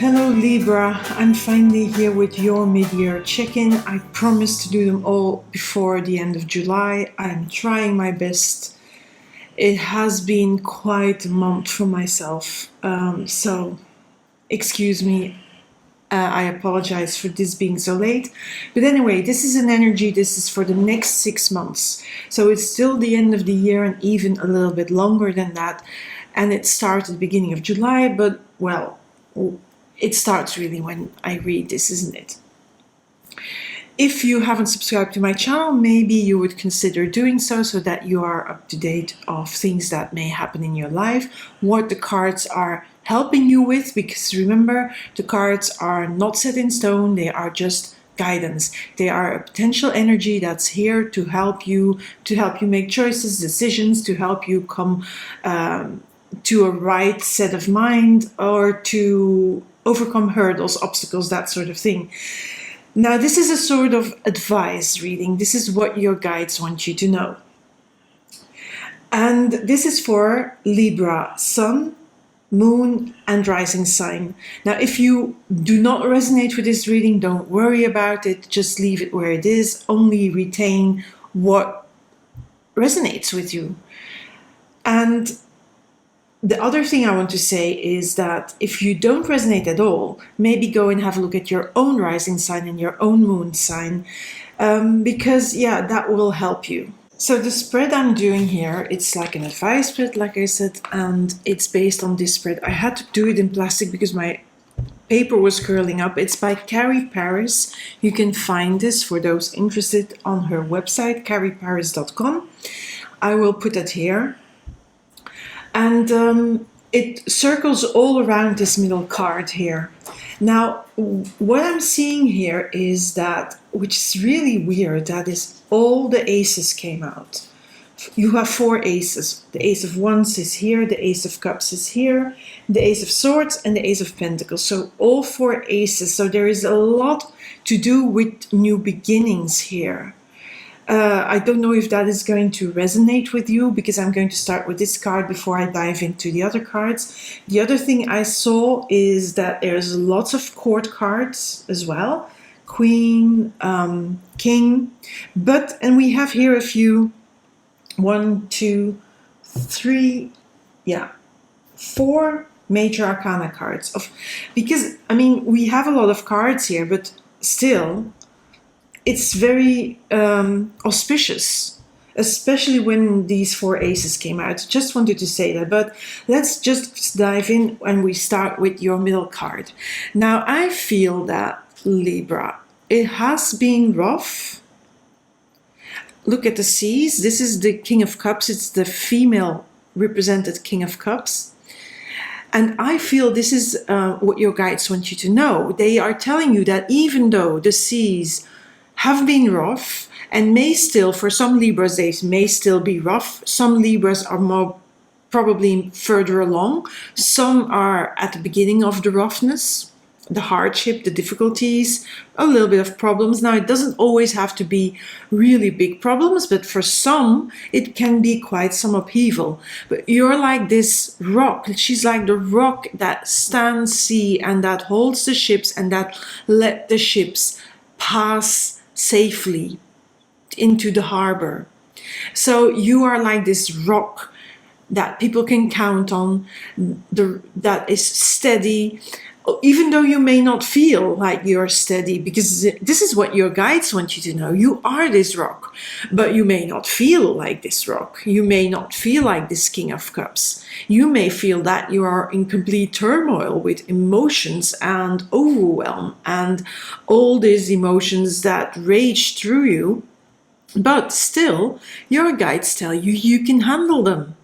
Hello Libra, I'm finally here with your mid-year check-in. I promised to do them all before the end of July. I'm trying my best. It has been quite a month for myself, so excuse me. I apologize for this being so late. But anyway, this is an energy, this is for the next 6 months. So it's still the end of the year and even a little bit longer than that. And it starts at the beginning of July, but well, it starts really when I read this, isn't it? If you haven't subscribed to my channel, maybe you would consider doing so that you are up to date of things that may happen in your life, what the cards are helping you with, because remember, the cards are not set in stone, they are just guidance. They are a potential energy that's here to help you make choices, decisions, to help you come to a right set of mind, or to overcome hurdles, obstacles, that sort of thing. Now, this is a sort of advice reading. This is what your guides want you to know. And this is for Libra, Sun, Moon, and Rising sign. Now, if you do not resonate with this reading, don't worry about it. Just leave it where it is. Only retain what resonates with you. And the other thing I want to say is that if you don't resonate at all, maybe go and have a look at your own rising sign and your own moon sign, because yeah, that will help you. So the spread I'm doing here, it's like an advice spread, like I said, and it's based on this spread. I had to do it in plastic because my paper was curling up. It's by Carrie Paris. You can find this, for those interested, on her website, carrieparis.com. I will put that here. And it circles all around this middle card here. Now, what I'm seeing here is that, which is really weird, that is all the aces came out. You have 4 aces. The Ace of Wands is here, the Ace of Cups is here, the Ace of Swords, and the Ace of Pentacles. So all 4 aces. So there is a lot to do with new beginnings here. I don't know if that is going to resonate with you, because I'm going to start with this card before I dive into the other cards. The other thing I saw is that there's lots of court cards as well. Queen, King, and we have here a few, 1, 2, 3, 4 major arcana cards. Because, I mean, we have a lot of cards here, but still, it's very auspicious, especially when these 4 aces came out. Just wanted to say that, but let's just dive in and we start with your middle card. Now, I feel that, Libra, it has been rough. Look at the C's. This is the King of Cups. It's the female represented King of Cups. And I feel this is what your guides want you to know. They are telling you that even though the C's have been rough, and may still, for some Libras, they may still be rough. Some Libras are more probably further along. Some are at the beginning of the roughness, the hardship, the difficulties, a little bit of problems. Now, it doesn't always have to be really big problems, but for some, it can be quite some upheaval. But you're like this rock. She's like the rock that stands sea and that holds the ships and that let the ships pass safely into the harbor. So you are like this rock that people can count on, that is steady, even though you may not feel like you're steady, because this is what your guides want you to know. You are this rock, but you may not feel like this rock. You may not feel like this King of Cups. You may feel that you are in complete turmoil with emotions and overwhelm and all these emotions that rage through you, but still, your guides tell you you can handle them.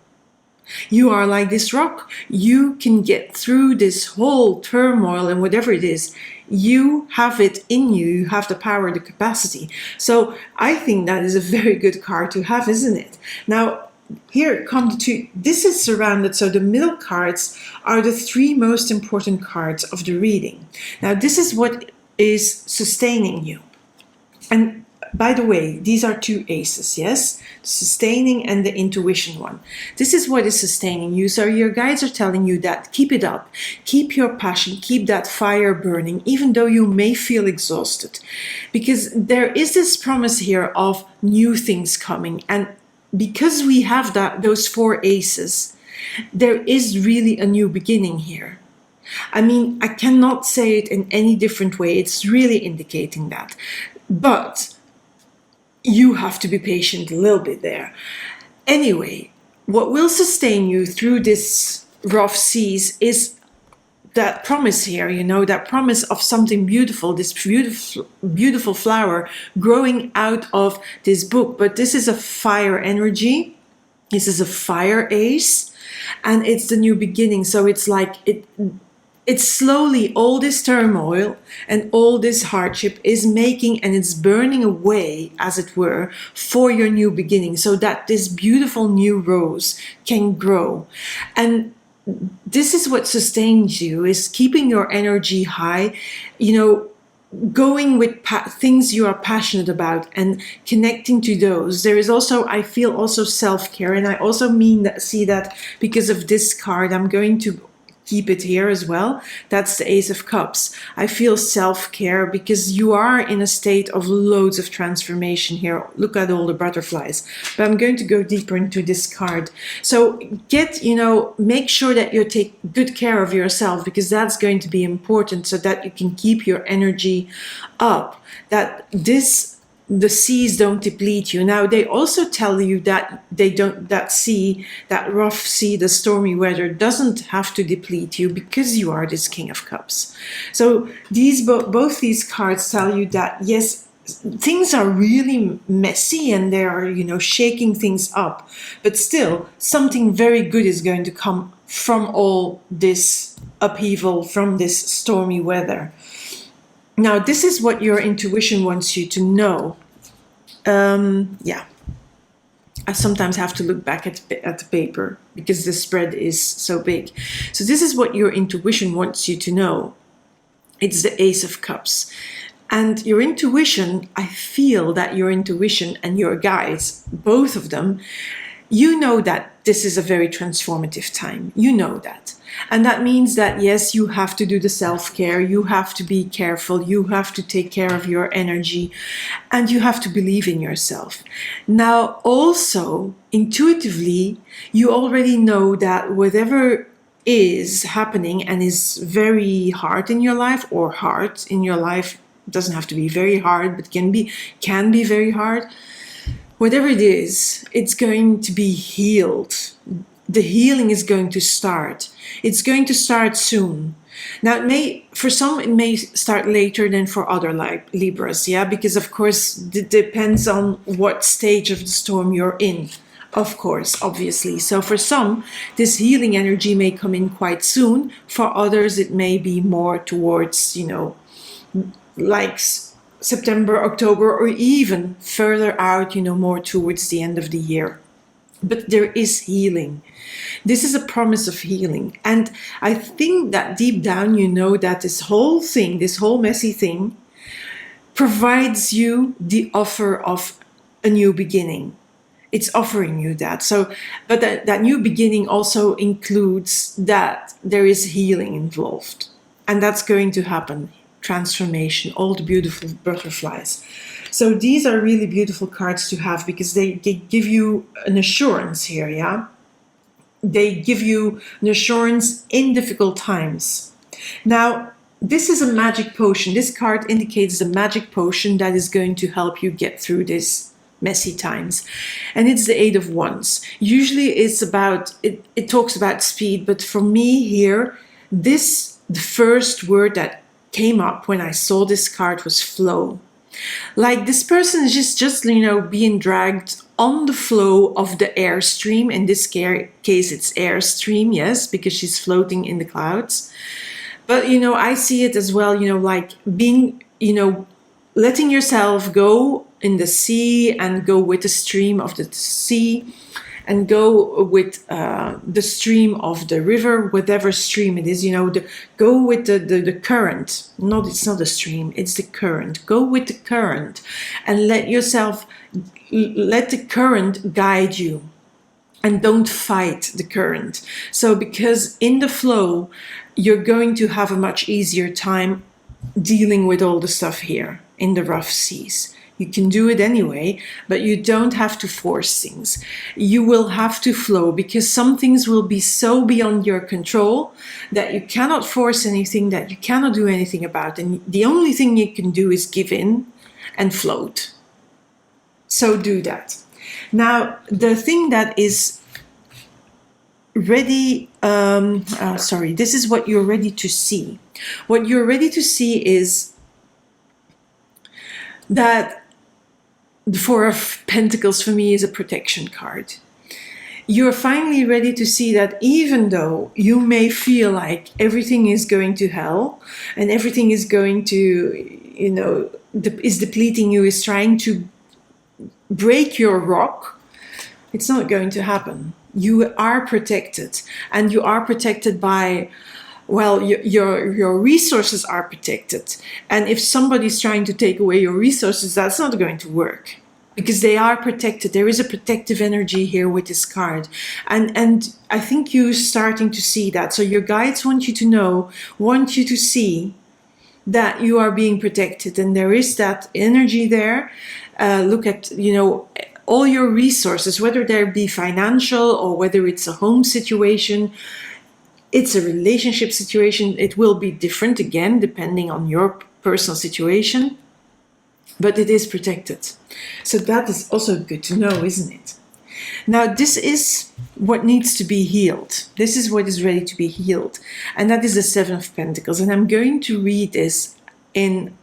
You are like this rock. You can get through this whole turmoil and whatever it is. You have it in you. You have the power, the capacity. So I think that is a very good card to have, isn't it? Now, here come this is surrounded. So the middle cards are the 3 most important cards of the reading. Now, this is what is sustaining you. And by the way, these are two aces, yes? Sustaining and the intuition one. This is what is sustaining you. So your guides are telling you that keep it up, keep your passion, keep that fire burning, even though you may feel exhausted. Because there is this promise here of new things coming. And because we have those four aces, there is really a new beginning here. I mean, I cannot say it in any different way. It's really indicating that. But you have to be patient a little bit there. Anyway, what will sustain you through this rough seas is that promise here, that promise of something beautiful, this beautiful flower growing out of this book. But this is a fire energy. This is a fire ace, and it's the new beginning. So it's like it's slowly, all this turmoil and all this hardship is making, and it's burning away, as it were, for your new beginning, so that this beautiful new rose can grow. And this is what sustains you, is keeping your energy high, going with things you are passionate about and connecting to those. There is also, I feel also self-care, and I also see that because of this card. I'm going to keep it here as well. That's the Ace of Cups. I feel self-care because you are in a state of loads of transformation here. Look at all the butterflies. But I'm going to go deeper into this card. So make sure that you take good care of yourself, because that's going to be important, so that you can keep your energy up, that the seas don't deplete you. Now, they also tell you that that rough sea, the stormy weather, doesn't have to deplete you, because you are this King of Cups. So both these cards tell you that, yes, things are really messy and they are, shaking things up, but still something very good is going to come from all this upheaval, from this stormy weather. Now, this is what your intuition wants you to know. I sometimes have to look back at the paper because the spread is so big. So this is what your intuition wants you to know. It's the Ace of Cups. And your intuition, I feel that your intuition and your guides, both of them, that this is a very transformative time. That. And that means that, yes, you have to do the self-care, you have to be careful, you have to take care of your energy, and you have to believe in yourself. Now, also, intuitively, you already know that whatever is happening and is very hard in your life, or hard in your life, doesn't have to be very hard, but can be very hard. Whatever it is, it's going to be healed. The healing is going to start. It's going to start soon. Now, for some, it may start later than for other Libras, because of course, it depends on what stage of the storm you're in, of course, obviously. So for some, this healing energy may come in quite soon. For others, it may be more towards, like September, October, or even further out, more towards the end of the year. But there is healing. This is a promise of healing. And I think that deep down, that this whole thing, this whole messy thing, provides you the offer of a new beginning. It's offering you that. So, but that new beginning also includes that there is healing involved. And that's going to happen. Transformation, all the beautiful butterflies. So these are really beautiful cards to have, because they give you an assurance here, They give you an assurance in difficult times. Now, this is a magic potion. This card indicates the magic potion that is going to help you get through this messy times. And it's the Eight of Wands. Usually it talks about speed, but for me here, the first word that came up when I saw this card was flow. Like, this person is just being dragged on the flow of the airstream. In this case, it's airstream, yes, because she's floating in the clouds. But, I see it as well, like being, letting yourself go in the sea and go with the stream of the sea. and go with the stream of the river, whatever stream it is, go with the current. It's not a stream, it's the current. Go with the current and let the current guide you. And don't fight the current. So because in the flow, you're going to have a much easier time dealing with all the stuff here in the rough seas. You can do it anyway, but you don't have to force things. You will have to flow because some things will be so beyond your control that you cannot force anything, that you cannot do anything about. And the only thing you can do is give in and float. So do that. Now, the thing that is ready, this is what you're ready to see. What you're ready to see is that the Four of Pentacles for me is a protection card. You're finally ready to see that even though you may feel like everything is going to hell and everything is going to, is depleting you, is trying to break your rock, it's not going to happen. You are protected, and you are protected by, well, your resources are protected. And if somebody's trying to take away your resources, that's not going to work because they are protected. There is a protective energy here with this card. And I think you're starting to see that. So your guides want you to see that you are being protected, and there is that energy there. Look at, all your resources, whether they be financial or whether it's a home situation, it's a relationship situation. It will be different again, depending on your personal situation, but it is protected. So that is also good to know, isn't it? Now, this is what needs to be healed. This is what is ready to be healed. And that is the Seven of Pentacles. And I'm going to read this in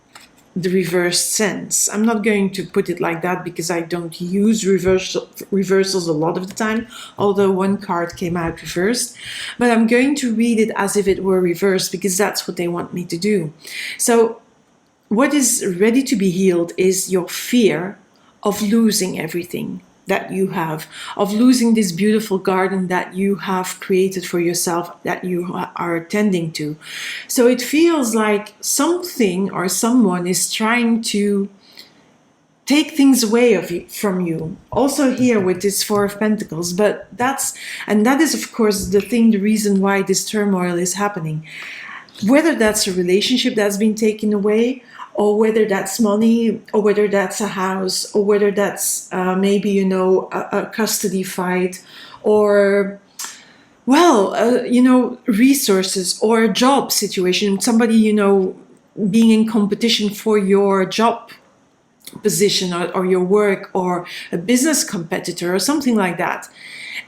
the reversed sense. I'm not going to put it like that because I don't use reversals a lot of the time, although one card came out reversed. But I'm going to read it as if it were reversed because that's what they want me to do. So what is ready to be healed is your fear of losing everything that you have, of losing this beautiful garden that you have created for yourself, that you are attending to. So it feels like something or someone is trying to take things away from you. Also here with this Four of Pentacles, but that is of course the reason why this turmoil is happening. Whether that's a relationship that's been taken away, or whether that's money, or whether that's a house, or whether that's maybe, a custody fight, or, resources, or a job situation, somebody, being in competition for your job position or your work, or a business competitor or something like that.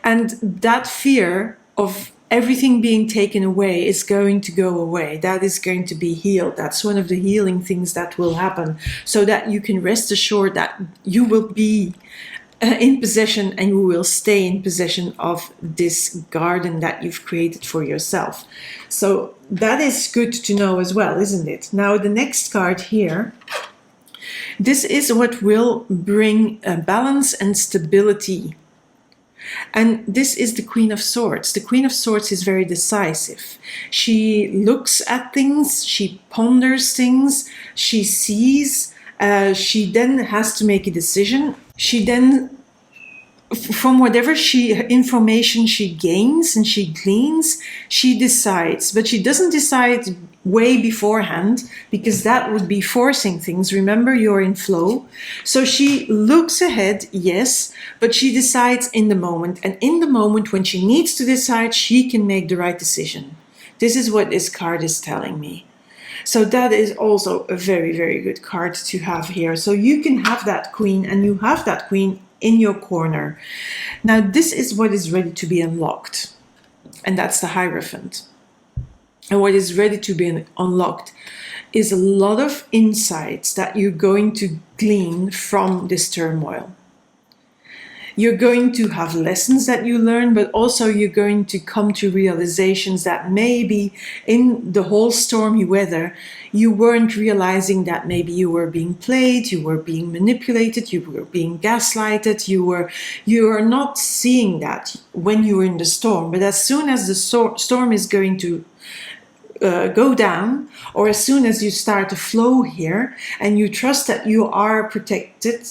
And that fear of everything being taken away is going to go away. That is going to be healed. That's one of the healing things that will happen, so that you can rest assured that you will be in possession, and you will stay in possession of this garden that you've created for yourself. So that is good to know as well, isn't it? Now the next card here, this is what will bring balance and stability. And this is the Queen of Swords. The Queen of Swords is very decisive. She looks at things, she ponders things, she sees, she then has to make a decision. She then, from whatever information she gains and she gleans, she decides. But she doesn't decide way beforehand, because that would be forcing things. Remember, you're in flow. So she looks ahead, yes, but she decides in the moment. And in the moment when she needs to decide, she can make the right decision. This is what this card is telling me. So that is also a very, very good card to have here. So you can have that queen, and you have that queen in your corner. Now, this is what is ready to be unlocked. And that's the Hierophant. And what is ready to be unlocked is a lot of insights that you're going to glean from this turmoil. You're going to have lessons that you learn, but also you're going to come to realizations that maybe in the whole stormy weather, you weren't realizing that maybe you were being played, you were being manipulated, you were being gaslighted, you are not seeing that when you were in the storm. But as soon as the storm is going to go down, or as soon as you start to flow here and you trust that you are protected,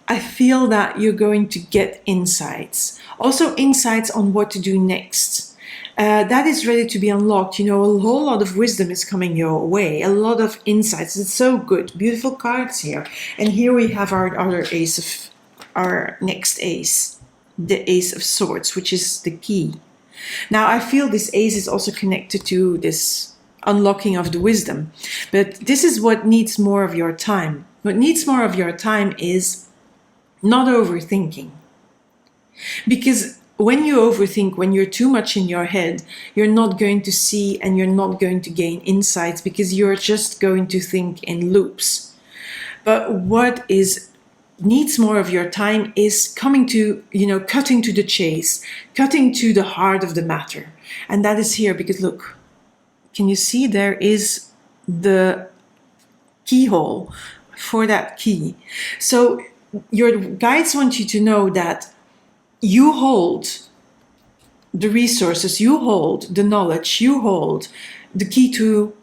I feel that you're going to get insights. Also insights on what to do next. That is ready to be unlocked. You know, a whole lot of wisdom is coming your way, a lot of insights. It's so good. Beautiful cards here. And here we have our other ace of, our next ace, the Ace of Swords, which is the key. Now, I feel this ace is also connected to this unlocking of the wisdom. But this is what needs more of your time. What needs more of your time is not overthinking. Because when you overthink, when you're too much in your head, you're not going to see and you're not going to gain insights, because you're just going to think in loops. But what needs more of your time is coming to, cutting to the chase, cutting to the heart of the matter. And that is here, because look, can you see there is the keyhole for that key? So your guides want you to know that you hold the resources, you hold the knowledge, you hold the key to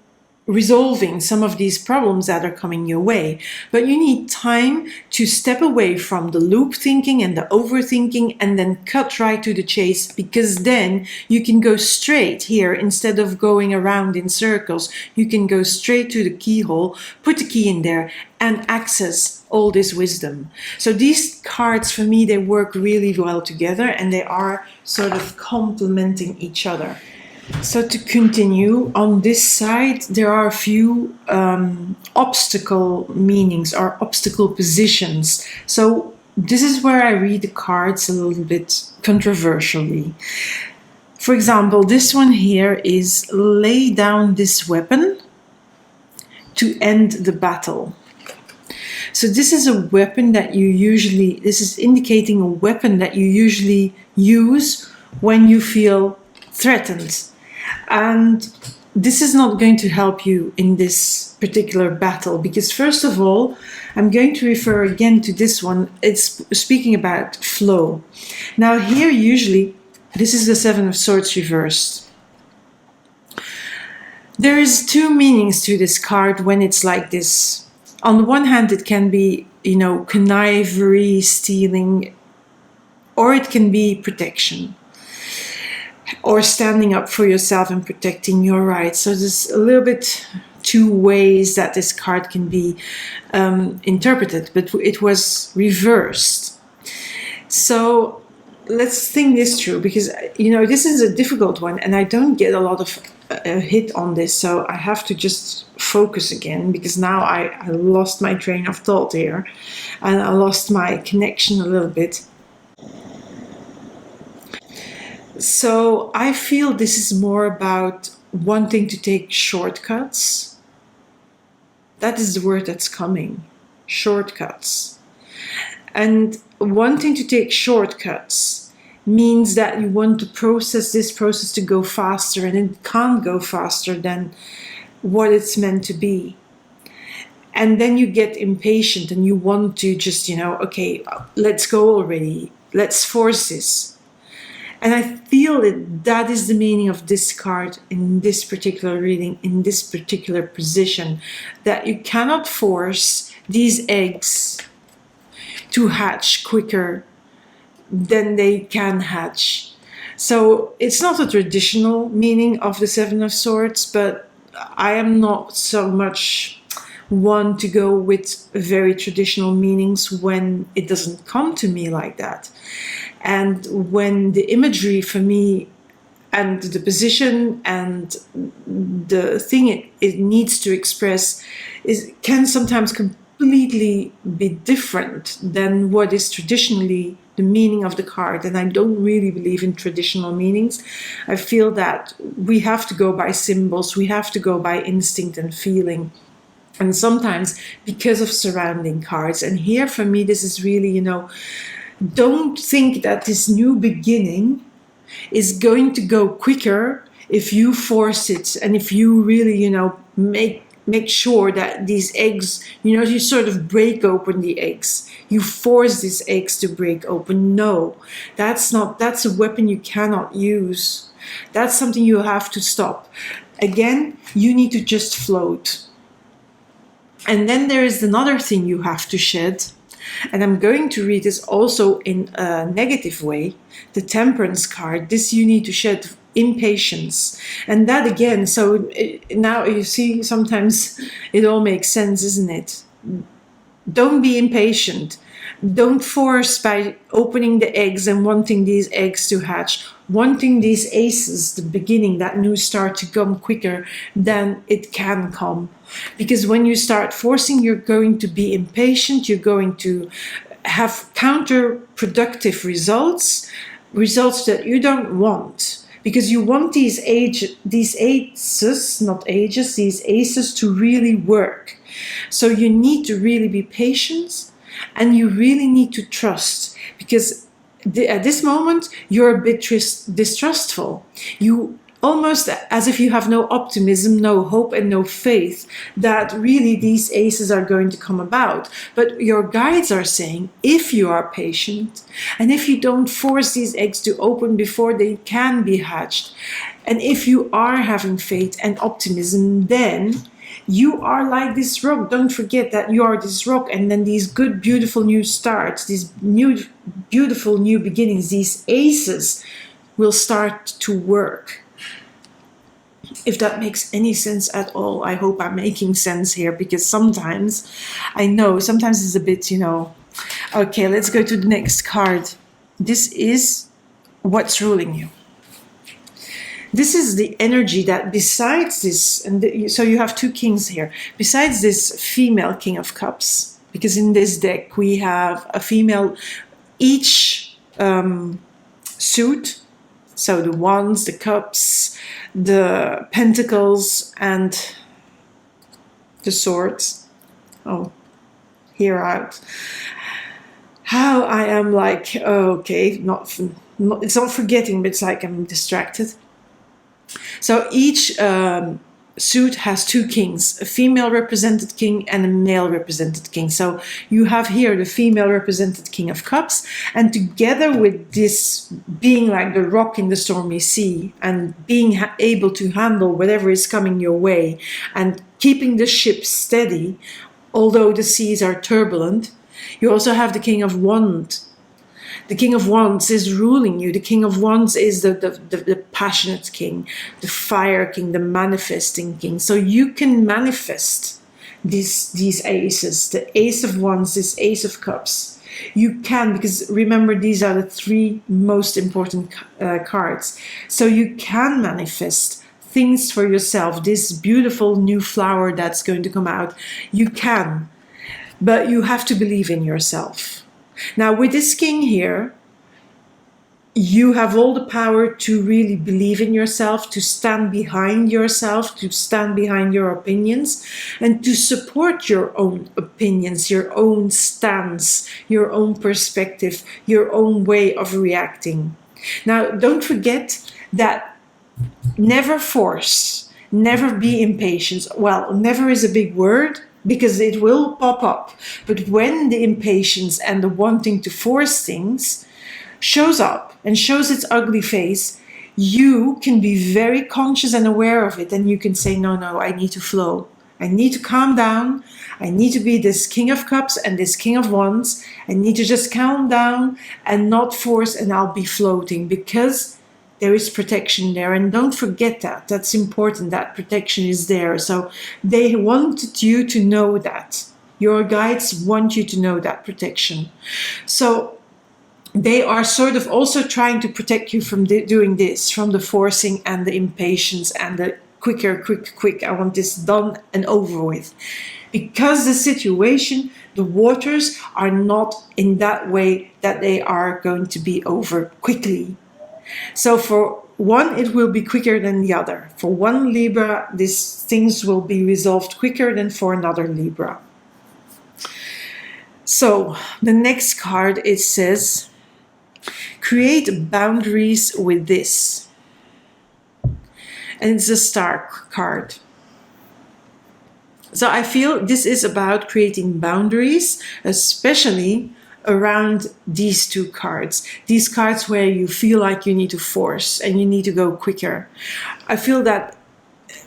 resolving some of these problems that are coming your way. But you need time to step away from the loop thinking and the overthinking and then cut right to the chase, because then you can go straight here instead of going around in circles. You can go straight to the keyhole, put the key in there and access all this wisdom. So these cards, for me, they work really well together and they are sort of complementing each other. So to continue, on this side, there are a few obstacle meanings or obstacle positions. So this is where I read the cards a little bit controversially. For example, this one here is lay down this weapon to end the battle. So this is a weapon that this is indicating a weapon that you usually use when you feel threatened. And this is not going to help you in this particular battle, because first of all, I'm going to refer again to this one. It's speaking about flow. Now here, usually, this is the Seven of Swords reversed. There is two meanings to this card when it's like this. On the one hand, it can be, connivery, stealing, or it can be protection, or standing up for yourself and protecting your rights. So there's a little bit two ways that this card can be interpreted, but it was reversed. So let's think this through, because, this is a difficult one and I don't get a lot of hit on this. So I have to just focus again, because now I lost my train of thought here and I lost my connection a little bit. So I feel this is more about wanting to take shortcuts. That is the word that's coming, shortcuts. And wanting to take shortcuts means that you want this process to go faster, and it can't go faster than what it's meant to be. And then you get impatient and you want to just, okay, let's go already. Let's force this. And I feel that is the meaning of this card in this particular reading, in this particular position, that you cannot force these eggs to hatch quicker than they can hatch. So it's not a traditional meaning of the Seven of Swords, but I am not so much one to go with very traditional meanings when it doesn't come to me like that. And when the imagery for me and the position and the thing it needs to express can sometimes completely be different than what is traditionally the meaning of the card. And I don't really believe in traditional meanings. I feel that we have to go by symbols, we have to go by instinct and feeling. And sometimes because of surrounding cards. And here for me, this is really, Don't think that this new beginning is going to go quicker if you force it, and if you really, make sure that these eggs, you sort of break open the eggs. You force these eggs to break open. No, that's a weapon you cannot use. That's something you have to stop. Again, you need to just float. And then there is another thing you have to shed. And I'm going to read this also in a negative way. The Temperance card. This you need to shed impatience. And that again, now you see, sometimes it all makes sense, isn't it? Don't be impatient. Don't force by opening the eggs and wanting these eggs to hatch, wanting these aces, the beginning, that new start, to come quicker than it can come. Because when you start forcing, you're going to be impatient, you're going to have counterproductive results that you don't want. Because you want these aces to really work. So you need to really be patient, and you really need to trust, because at this moment you're a bit distrustful. You almost as if you have no optimism, no hope, and no faith that really these aces are going to come about. But your guides are saying, if you are patient, and if you don't force these eggs to open before they can be hatched, and if you are having faith and optimism, then you are like this rock. Don't forget that you are this rock, and then these good, beautiful new starts, these new, beautiful new beginnings, these aces will start to work. If that makes any sense at all, I hope I'm making sense here, because sometimes it's a bit, Okay, let's go to the next card. This is what's ruling you. This is the energy that besides this, so you have two kings here, besides this female King of Cups, because in this deck we have a female, each suit, so the wands, the cups, the pentacles, and the swords. Oh, here out. How I am like, okay, it's not forgetting, but it's like I'm distracted. So each suit has two kings, a female represented king and a male represented king. So you have here the female represented King of Cups, and together with this being like the rock in the stormy sea, and being able to handle whatever is coming your way, and keeping the ship steady, although the seas are turbulent, you also have the King of Wands. The King of Wands is ruling you. The King of Wands is the passionate king, the fire king, the manifesting king. So you can manifest these aces, the Ace of Wands, this Ace of Cups. You can, because remember, these are the three most important cards. So you can manifest things for yourself, this beautiful new flower that's going to come out. You can, but you have to believe in yourself. Now, with this king here, you have all the power to really believe in yourself, to stand behind yourself, to stand behind your opinions, and to support your own opinions, your own stance, your own perspective, your own way of reacting. Now, don't forget that never force, never be impatient. Well, never is a big word, because it will pop up. But when the impatience and the wanting to force things shows up and shows its ugly face, you can be very conscious and aware of it, and you can say, no, I need to flow. I need to calm down. I need to be this King of Cups and this King of Wands. I need to just calm down and not force, and I'll be floating, because there is protection there. And don't forget that. That's important. That protection is there. So they wanted you to know that. Your guides want you to know that protection. So they are sort of also trying to protect you from doing this, from the forcing and the impatience and the quick. I want this done and over with. Because the situation, the waters are not in that way that they are going to be over quickly. So for one, it will be quicker than the other. For one Libra, these things will be resolved quicker than for another Libra. So the next card, it says, create boundaries with this. And it's a star card. So I feel this is about creating boundaries, especially around these two cards. These cards where you feel like you need to force and you need to go quicker. I feel that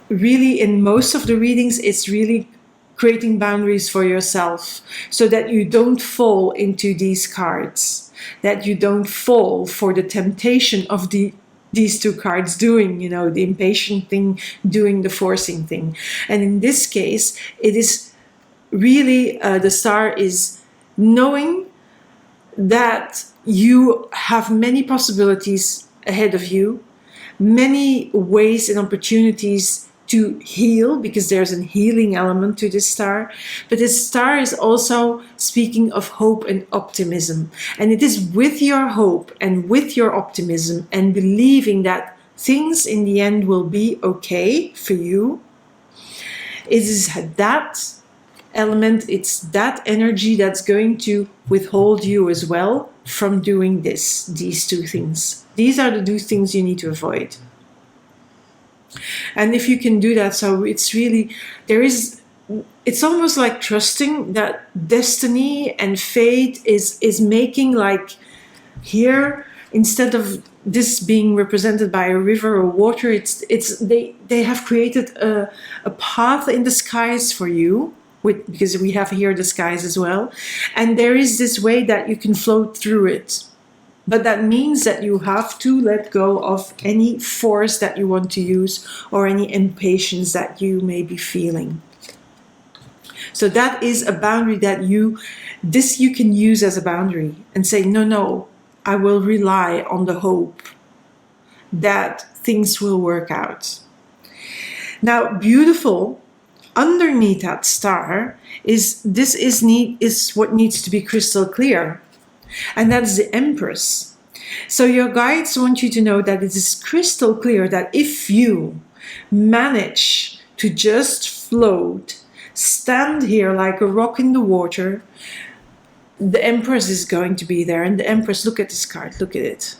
really in most of the readings, it's really creating boundaries for yourself so that you don't fall into these cards, that you don't fall for the temptation of these two cards doing, the impatient thing, doing the forcing thing. And in this case, it is really, the star is knowing that you have many possibilities ahead of you, many ways and opportunities to heal, because there's a healing element to this star. But this star is also speaking of hope and optimism. And it is with your hope and with your optimism and believing that things in the end will be okay for you. It is that element, it's that energy that's going to withhold you as well from doing these two things. These are the two things you need to avoid. And if you can do that, so it's really, it's almost like trusting that destiny and fate is making, like here, instead of this being represented by a river or water, they have created a path in the skies for you, because we have here the skies as well. And there is this way that you can float through it. But that means that you have to let go of any force that you want to use or any impatience that you may be feeling. So that is a boundary that you can use as a boundary and say, no, I will rely on the hope that things will work out. Now, beautiful, underneath that star is what needs to be crystal clear. And that's the Empress. So your guides want you to know that it is crystal clear that if you manage to just float, stand here like a rock in the water, the Empress is going to be there. And the Empress, look at this card, look at it.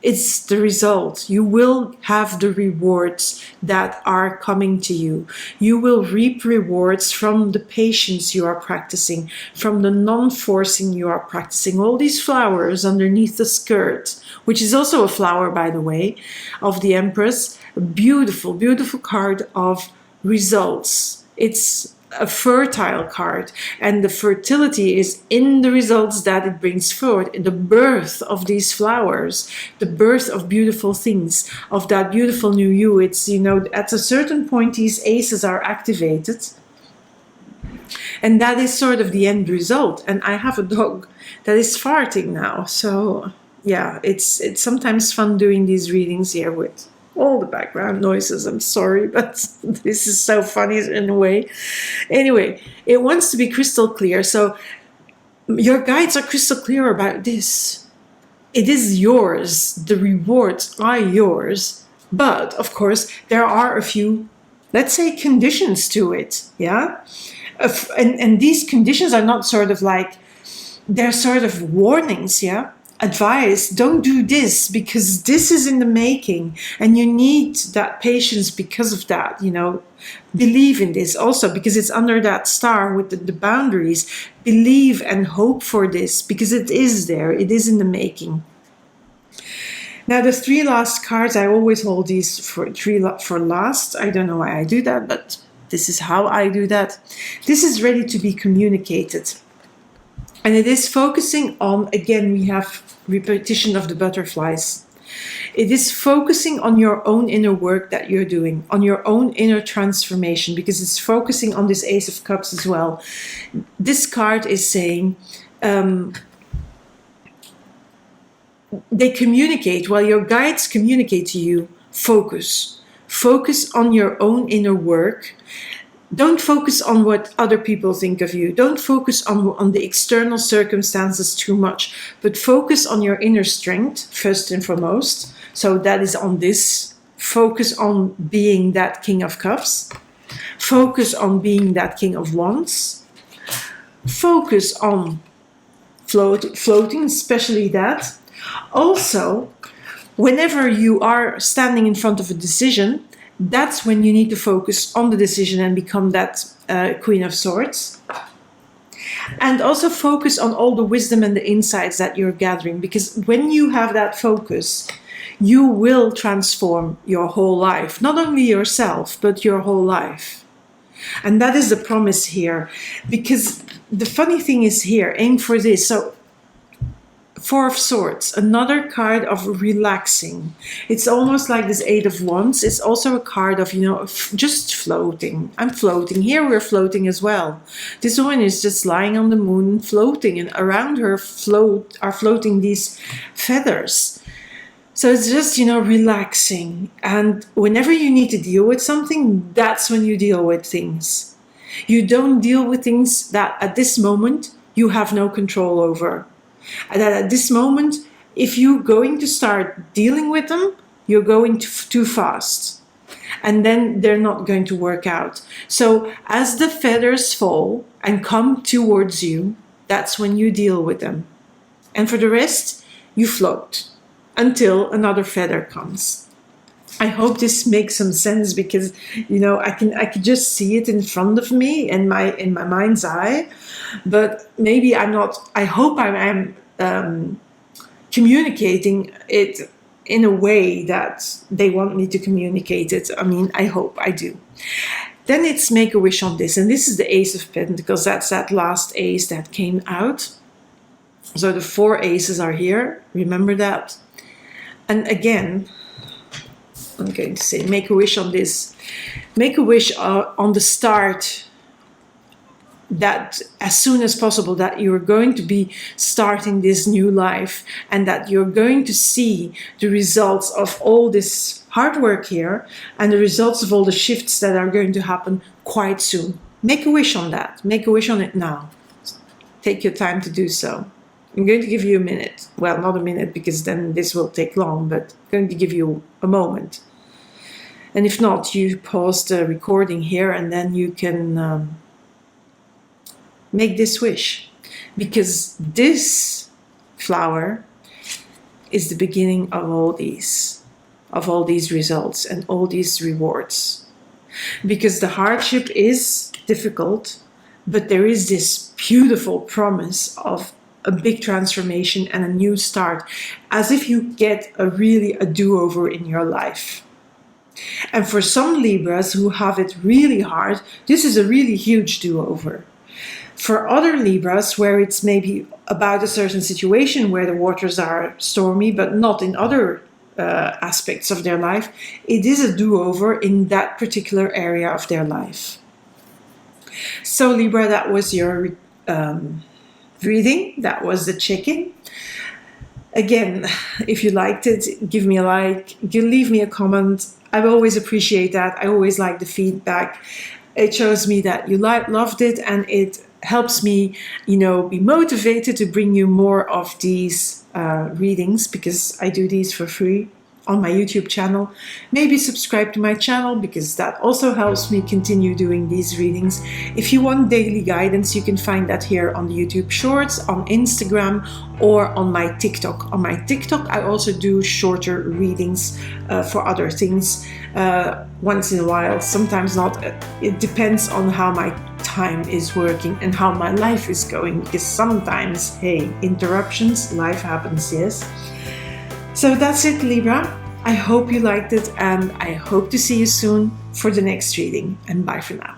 It's the result. You will have the rewards that are coming to you. You will reap rewards from the patience you are practicing, from the non-forcing you are practicing. All these flowers underneath the skirt, which is also a flower, by the way, of the Empress. A beautiful, beautiful card of results. It's a fertile card, and the fertility is in the results that it brings forward, in the birth of these flowers, the birth of beautiful things, of that beautiful new you. It's, at a certain point, these aces are activated, and that is sort of the end result. And I have a dog that is farting now, so yeah, it's sometimes fun doing these readings here with all the background noises. I'm sorry, but this is so funny in a way. Anyway, it wants to be crystal clear. So your guides are crystal clear about this. It is yours. The rewards are yours. But of course, there are a few, let's say, conditions to it. Yeah. And these conditions are not sort of like, they're sort of warnings. Yeah. Advice, don't do this because this is in the making and you need that patience because of that. Believe in this also because it's under that star with the boundaries. Believe and hope for this because it is there, it is in the making. Now the three last cards, I always hold these for last. I don't know why I do that, but this is how I do that. This is ready to be communicated. And it is focusing on, again, we have repetition of the butterflies. It is focusing on your own inner work that you're doing, on your own inner transformation, because it's focusing on this Ace of Cups as well. This card is saying, they communicate, while your guides communicate to you, focus. Focus on your own inner work. Don't focus on what other people think of you. Don't focus on the external circumstances too much, but focus on your inner strength first and foremost. So that is on this. Focus on being that King of Cups. Focus on being that King of Wands. focus on floating, especially that. Also, whenever you are standing in front of a decision, that's when you need to focus on the decision and become that Queen of Swords. And also focus on all the wisdom and the insights that you're gathering, because when you have that focus, you will transform your whole life, not only yourself, but your whole life. And that is the promise here, because the funny thing is here, aim for this. So Four of Swords, another card of relaxing. It's almost like this Eight of Wands. It's also a card of, just floating. I'm floating. Here we're floating as well. This woman is just lying on the moon, floating, and around her are floating these feathers. So it's just, relaxing. And whenever you need to deal with something, that's when you deal with things. You don't deal with things that at this moment you have no control over. And that at this moment, if you're going to start dealing with them, you're going too fast. And then they're not going to work out. So as the feathers fall and come towards you, that's when you deal with them. And for the rest, you float until another feather comes. I hope this makes some sense, because I can just see it in front of me in my mind's eye, but maybe I'm not. I hope I am communicating it in a way that they want me to communicate it. I hope I do. Then it's make a wish on this, and this is the Ace of Pentacles. That's that last ace that came out. So the 4 aces are here. Remember that. And again, I'm going to say, make a wish on this. Make a wish on the start, that as soon as possible, that you're going to be starting this new life, and that you're going to see the results of all this hard work here, and the results of all the shifts that are going to happen quite soon. Make a wish on that. Make a wish on it now. Take your time to do so. I'm going to give you a minute. Well, not a minute, because then this will take long, but I'm going to give you a moment. And if not, you pause the recording here, and then you can make this wish. Because this flower is the beginning of all these results and all these rewards. Because the hardship is difficult, but there is this beautiful promise of a big transformation and a new start, as if you get a do-over in your life. And for some Libras who have it really hard, this is a really huge do-over. For other Libras, where it's maybe about a certain situation where the waters are stormy, but not in other aspects of their life, it is a do-over in that particular area of their life. So Libra, that was your reading. That was the check-in. Again, if you liked it, give me a like, leave me a comment. I always appreciate that. I always like the feedback. It shows me that you loved it, and it helps me, be motivated to bring you more of these readings, because I do these for free on my YouTube channel. Maybe subscribe to my channel, because that also helps me continue doing these readings. If you want daily guidance, you can find that here on the YouTube Shorts, on Instagram, or on my TikTok. On my TikTok, I also do shorter readings for other things once in a while, sometimes not. It depends on how my time is working and how my life is going, because sometimes, hey, interruptions, life happens, yes. So that's it, Libra. I hope you liked it, and I hope to see you soon for the next reading. And bye for now.